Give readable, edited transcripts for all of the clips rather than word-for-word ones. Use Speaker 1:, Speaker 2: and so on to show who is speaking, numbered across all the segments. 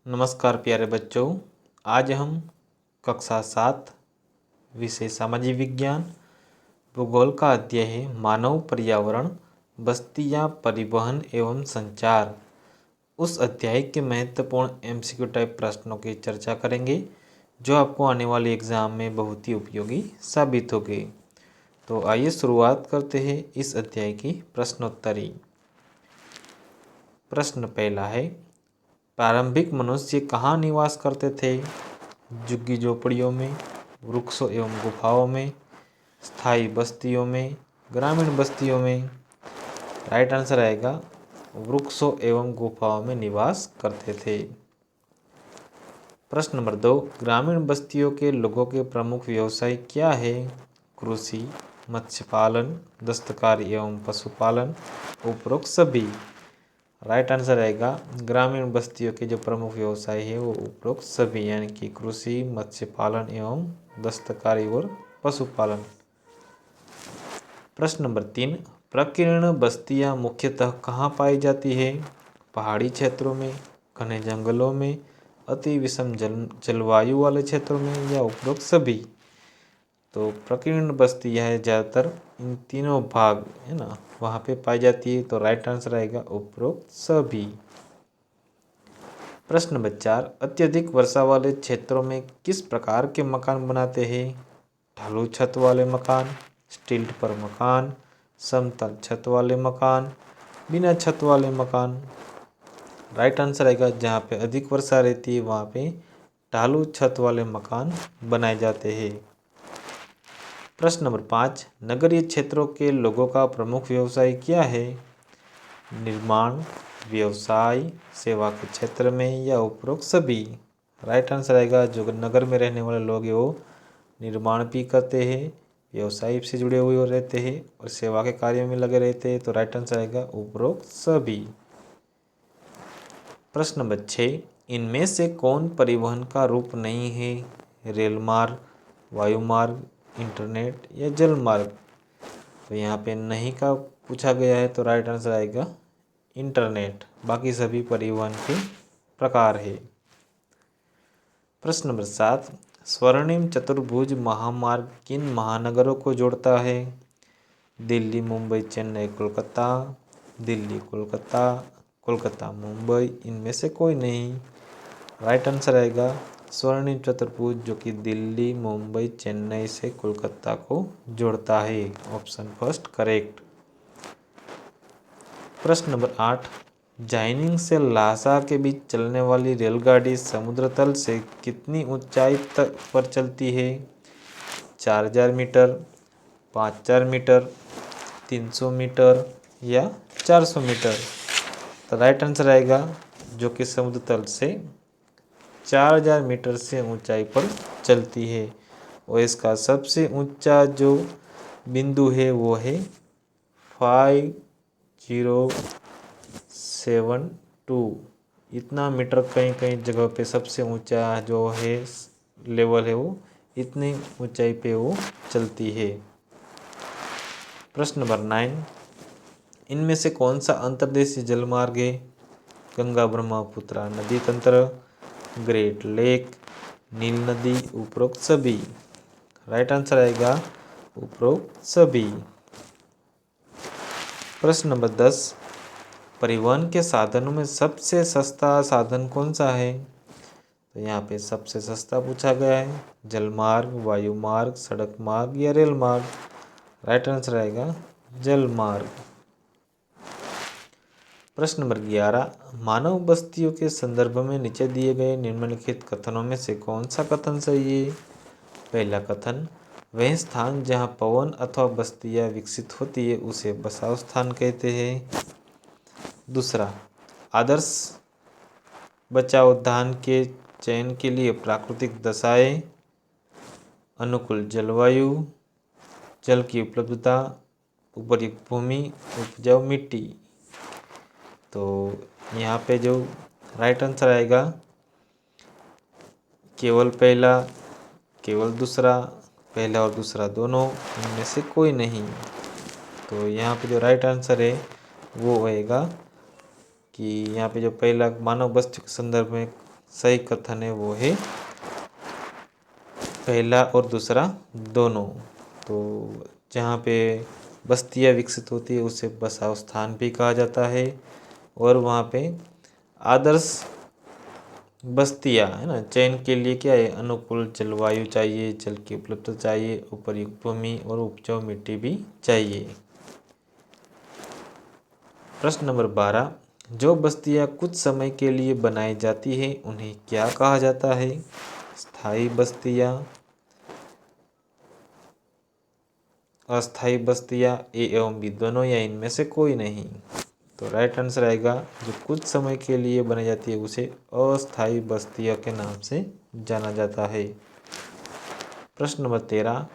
Speaker 1: नमस्कार प्यारे बच्चों। आज हम कक्षा 7 विषय सामाजिक विज्ञान भूगोल का अध्याय है मानव पर्यावरण बस्तियां परिवहन एवं संचार। उस अध्याय के महत्वपूर्ण एमसीक्यू टाइप प्रश्नों की चर्चा करेंगे जो आपको आने वाले एग्जाम में बहुत ही उपयोगी साबित होंगे। तो आइए शुरुआत करते हैं इस अध्याय की प्रश्नोत्तरी। प्रश्न पहला है, प्रारंभिक मनुष्य कहाँ निवास करते थे? झुग्गी झोपड़ियों में, वृक्षों एवं गुफाओं में, स्थायी बस्तियों में, ग्रामीण बस्तियों में। राइट आंसर आएगा वृक्षों एवं गुफाओं में निवास करते थे। प्रश्न नंबर 2, ग्रामीण बस्तियों के लोगों के प्रमुख व्यवसाय क्या है? कृषि, मत्स्य पालन, दस्तकारी एवं पशुपालन, उपरोक्त सभी। राइट आंसर आएगा ग्रामीण बस्तियों के जो प्रमुख व्यवसाय है वो उपरोक्त सभी, यानी कि कृषि, मत्स्य पालन एवं दस्तकारी और पशुपालन। प्रश्न नंबर 3, प्रकीर्ण बस्तियां मुख्यतः कहाँ पाई जाती है? पहाड़ी क्षेत्रों में, घने जंगलों में, अति विषम जलवायु वाले क्षेत्रों में या उपरोक्त सभी। तो प्रकीर्ण बस्ती है ज़्यादातर इन तीनों भाग है ना वहाँ पे पाई जाती है। तो राइट आंसर आएगा उपरोक्त सभी। प्रश्न नंबर 4, अत्यधिक वर्षा वाले क्षेत्रों में किस प्रकार के मकान बनाते हैं? ढालू छत वाले मकान, स्टिल्ट पर मकान, समतल छत वाले मकान, बिना छत वाले मकान। राइट आंसर आएगा जहाँ पे अधिक वर्षा रहती है वहाँ पे ढालू छत वाले मकान बनाए जाते हैं। प्रश्न नंबर 5, नगरीय क्षेत्रों के लोगों का प्रमुख व्यवसाय क्या है? निर्माण, व्यवसाय, सेवा के क्षेत्र में या उपरोक्त सभी। राइट आंसर आएगा जो नगर में रहने वाले लोग हैं वो निर्माण भी करते हैं, व्यवसाय से जुड़े हुए रहते हैं और सेवा के कार्यों में लगे रहते हैं। तो राइट आंसर आएगा उपरोक्त सभी। प्रश्न नंबर 6, इनमें से कौन परिवहन का रूप नहीं है? रेल मार्ग, वायुमार्ग, इंटरनेट या जल मार्ग। तो यहाँ पे नहीं का पूछा गया है तो राइट आंसर आएगा इंटरनेट। बाकी सभी परिवहन के प्रकार है। प्रश्न नंबर 7, स्वर्णिम चतुर्भुज महामार्ग किन महानगरों को जोड़ता है? दिल्ली, मुंबई, चेन्नई, कोलकाता, दिल्ली, कोलकाता, कोलकाता, मुंबई, इनमें से कोई नहीं। राइट आंसर आएगा स्वर्णिम चतुर्भुज जो कि दिल्ली, मुंबई, चेन्नई से कोलकाता को जोड़ता है। Option first correct. प्रश्न नंबर 8, जाइनिंग से ल्हासा के बीच चलने वाली रेलगाड़ी समुद्र तल से कितनी ऊंचाई तक पर चलती है? 4000 मीटर, 5000 मीटर, 300 मीटर या 400 मीटर। तो राइट आंसर आएगा जो कि समुद्र तल से 4000 मीटर से ऊंचाई पर चलती है और इसका सबसे ऊंचा जो बिंदु है वो है 5072। इतना मीटर कहीं कहीं जगह पे सबसे ऊंचा जो है लेवल है वो इतनी ऊंचाई पे वो चलती है। प्रश्न नंबर 9, इनमें से कौन सा अंतर्देशीय जलमार्ग है? गंगा ब्रह्मपुत्र नदी तंत्र, ग्रेट लेक, नील नदी, उपरोक्त सभी। राइट आंसर आएगा उपरोक्त सभी। प्रश्न नंबर 10, परिवहन के साधनों में सबसे सस्ता साधन कौन सा है? तो यहाँ पे सबसे सस्ता पूछा गया है जलमार्ग, वायुमार्ग, सड़क मार्ग या रेल मार्ग। राइट आंसर आएगा जल मार्ग। प्रश्न नंबर 11, मानव बस्तियों के संदर्भ में नीचे दिए गए निम्नलिखित कथनों में से कौन सा कथन सही है? पहला कथन, वह स्थान जहाँ पवन अथवा बस्तियाँ विकसित होती है उसे बसाव स्थान कहते हैं। दूसरा, आदर्श बचाव धान के चयन के लिए प्राकृतिक दशाएं, अनुकूल जलवायु, जल की उपलब्धता, उपयुक्त भूमि, उपजाऊ मिट्टी। तो यहाँ पे जो राइट आंसर आएगा केवल पहला, केवल दूसरा, पहला और दूसरा दोनों, इनमें से कोई नहीं। तो यहाँ पे जो राइट आंसर है वो होएगा कि यहाँ पे जो पहला मानव बस्ती के संदर्भ में सही कथन है वो है पहला और दूसरा दोनों। तो जहाँ पे बस्तियाँ विकसित होती है उसे बसाव स्थान भी कहा जाता है, और वहाँ पे आदर्श बस्तियाँ है ना, चयन के लिए क्या है, अनुकूल जलवायु चाहिए, जल की उपलब्धता चाहिए, उपयुक्त भूमि और उपजाऊ मिट्टी भी चाहिए। प्रश्न नंबर 12, जो बस्तियाँ कुछ समय के लिए बनाई जाती है उन्हें क्या कहा जाता है? स्थायी बस्तियाँ, अस्थायी बस्तियाँ, ए एवं बी दोनों या इनमें से कोई नहीं। तो राइट आंसर आएगा जो कुछ समय के लिए बनाई जाती है उसे अस्थायी बस्तियों के नाम से जाना जाता है। प्रश्न नंबर 13,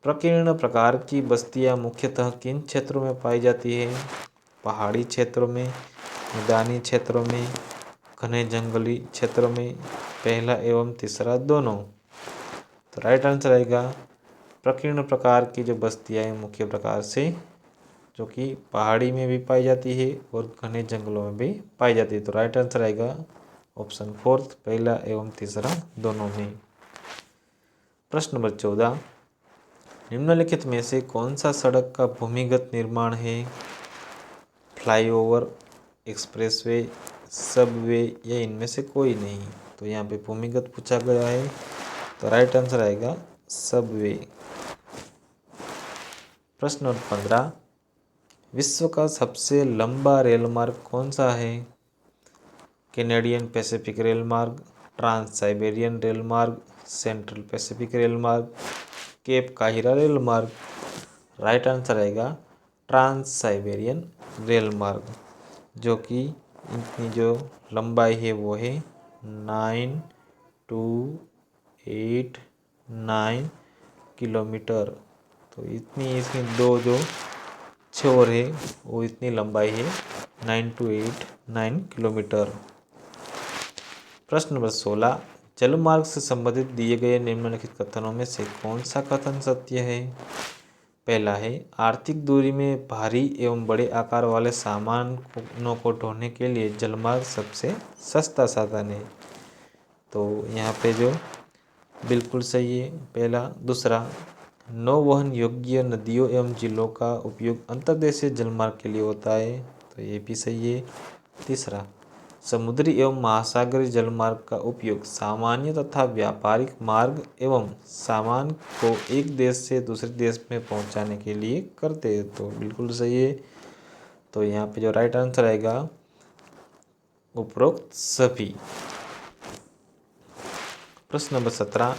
Speaker 1: प्रकीर्ण प्रकार की बस्तियां मुख्यतः किन क्षेत्रों में पाई जाती है? पहाड़ी क्षेत्रों में, मैदानी क्षेत्रों में, घने जंगली क्षेत्रों में, पहला एवं तीसरा दोनों। तो राइट आंसर आएगा प्रकीर्ण प्रकार की जो बस्तियां हैं मुख्य प्रकार से जो कि पहाड़ी में भी पाई जाती है और घने जंगलों में भी पाई जाती है। तो राइट आंसर आएगा ऑप्शन 4 पहला एवं तीसरा दोनों में। प्रश्न नंबर 14, निम्नलिखित में से कौन सा सड़क का भूमिगत निर्माण है? फ्लाईओवर, एक्सप्रेसवे, सबवे या इनमें से कोई नहीं। तो यहाँ पे भूमिगत पूछा गया है, तो राइट आंसर आएगा सबवे। प्रश्न नंबर 15, विश्व का सबसे लंबा रेल मार्ग कौन सा है? कैनेडियन पैसिफिक रेल मार्ग, ट्रांस साइबेरियन रेल मार्ग, सेंट्रल पैसिफिक रेल मार्ग, केप काहिरा रेल मार्ग। राइट आंसर आएगा ट्रांस साइबेरियन रेल मार्ग, जो कि इनकी जो लंबाई है वो है 9289 किलोमीटर। तो इतनी इसकी दो जो छोर है वो इतनी लंबाई है 9289 किलोमीटर। प्रश्न नंबर 16, जलमार्ग से संबंधित दिए गए निम्नलिखित कथनों में से कौन सा कथन सत्य है? पहला है आर्थिक दूरी में भारी एवं बड़े आकार वाले सामानों को ढोने के लिए जलमार्ग सबसे सस्ता साधन है। तो यहाँ पे जो बिल्कुल सही है पहला। दूसरा, नौवहन योग्य नदियों एवं जिलों का उपयोग अंतर्देशीय जलमार्ग के लिए होता है। तो ये भी सही है। तीसरा, समुद्री एवं महासागरीय जलमार्ग का उपयोग सामान्य तथा व्यापारिक मार्ग एवं सामान को एक देश से दूसरे देश में पहुंचाने के लिए करते हैं। तो बिल्कुल सही है। तो यहाँ पे जो राइट आंसर आएगा उपरोक्त सभी। प्रश्न नंबर 17,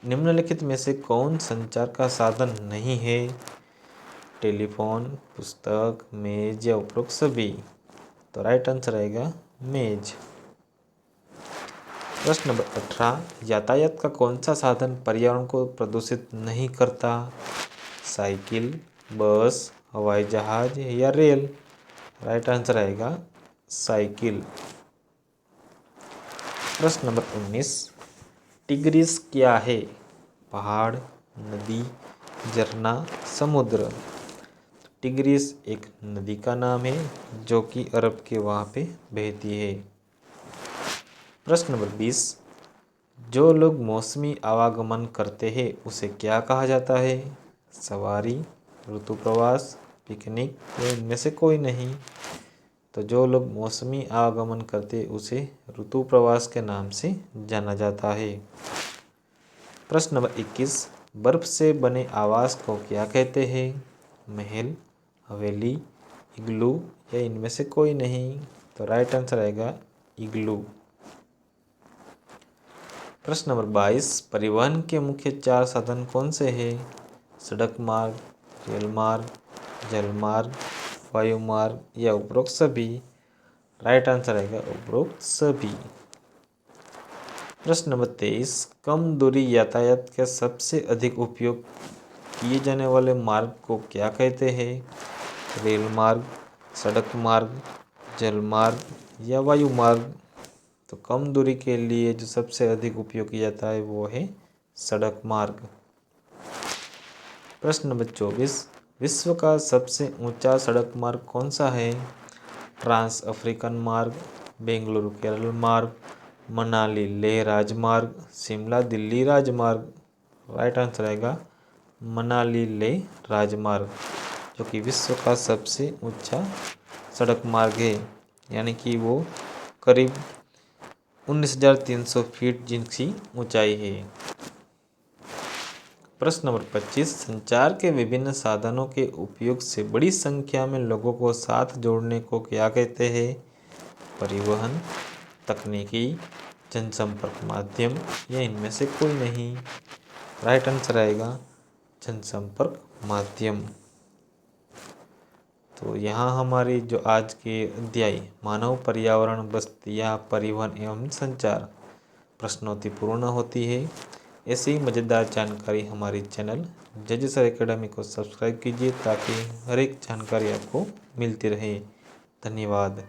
Speaker 1: निम्नलिखित में से कौन संचार का साधन नहीं है? टेलीफोन, पुस्तक, मेज या उपरोक्त सभी। तो राइट आंसर आएगा मेज। प्रश्न नंबर 18, यातायात का कौन सा साधन पर्यावरण को प्रदूषित नहीं करता? साइकिल, बस, हवाई जहाज या रेल। राइट आंसर आएगा साइकिल। प्रश्न नंबर 19, टिग्रिस क्या है? पहाड़, नदी, झरना, समुद्र। टिग्रिस एक नदी का नाम है जो कि अरब के वहाँ पे बहती है। प्रश्न नंबर 20, जो लोग मौसमी आवागमन करते हैं उसे क्या कहा जाता है? सवारी, ऋतु प्रवास, पिकनिक या इनमें से कोई नहीं। तो जो लोग मौसमी आवागमन करते हैं उसे ऋतु प्रवास के नाम से जाना जाता है। प्रश्न नंबर 21, बर्फ से बने आवास को क्या कहते हैं? महल, हवेली, इग्लू या इनमें से कोई नहीं। तो राइट आंसर आएगा इग्लू। प्रश्न नंबर 22, परिवहन के मुख्य 4 साधन कौन से हैं? सड़क मार्ग, रेल मार्ग, जल मार्ग, वायु मार्ग या उपरोक्त सभी। राइट आंसर आएगा उपरोक्त सभी। प्रश्न नंबर 23, कम दूरी यातायात के सबसे अधिक उपयोग किए जाने वाले मार्ग को क्या कहते हैं? रेल मार्ग, सड़क मार्ग, जल मार्ग या वायु मार्ग। तो कम दूरी के लिए जो सबसे अधिक उपयोग किया जाता है वो है सड़क मार्ग। प्रश्न नंबर 24, विश्व का सबसे ऊंचा सड़क मार्ग कौन सा है? ट्रांस अफ्रीकन मार्ग, बेंगलुरु केरल मार्ग, मनाली लेह राजमार्ग, शिमला दिल्ली राजमार्ग। राइट आंसर आएगा मनाली लेह राजमार्ग, जो कि विश्व का सबसे ऊंचा सड़क मार्ग है, यानी कि वो करीब 19,300 फीट जिसकी ऊंचाई है। प्रश्न नंबर 25, संचार के विभिन्न साधनों के उपयोग से बड़ी संख्या में लोगों को साथ जोड़ने को क्या कहते हैं? परिवहन, तकनीकी, जनसंपर्क माध्यम या इनमें से कोई नहीं। राइट आंसर आएगा जनसंपर्क माध्यम। तो यहाँ हमारी जो आज के अध्याय मानव, पर्यावरण, बस्तियाँ, परिवहन एवं संचार प्रश्नोत्तरी पूर्ण होती है। ऐसी ही मज़ेदार जानकारी हमारी चैनल जज सर एकेडमी को सब्सक्राइब कीजिए ताकि हर एक जानकारी आपको मिलती रहे। धन्यवाद।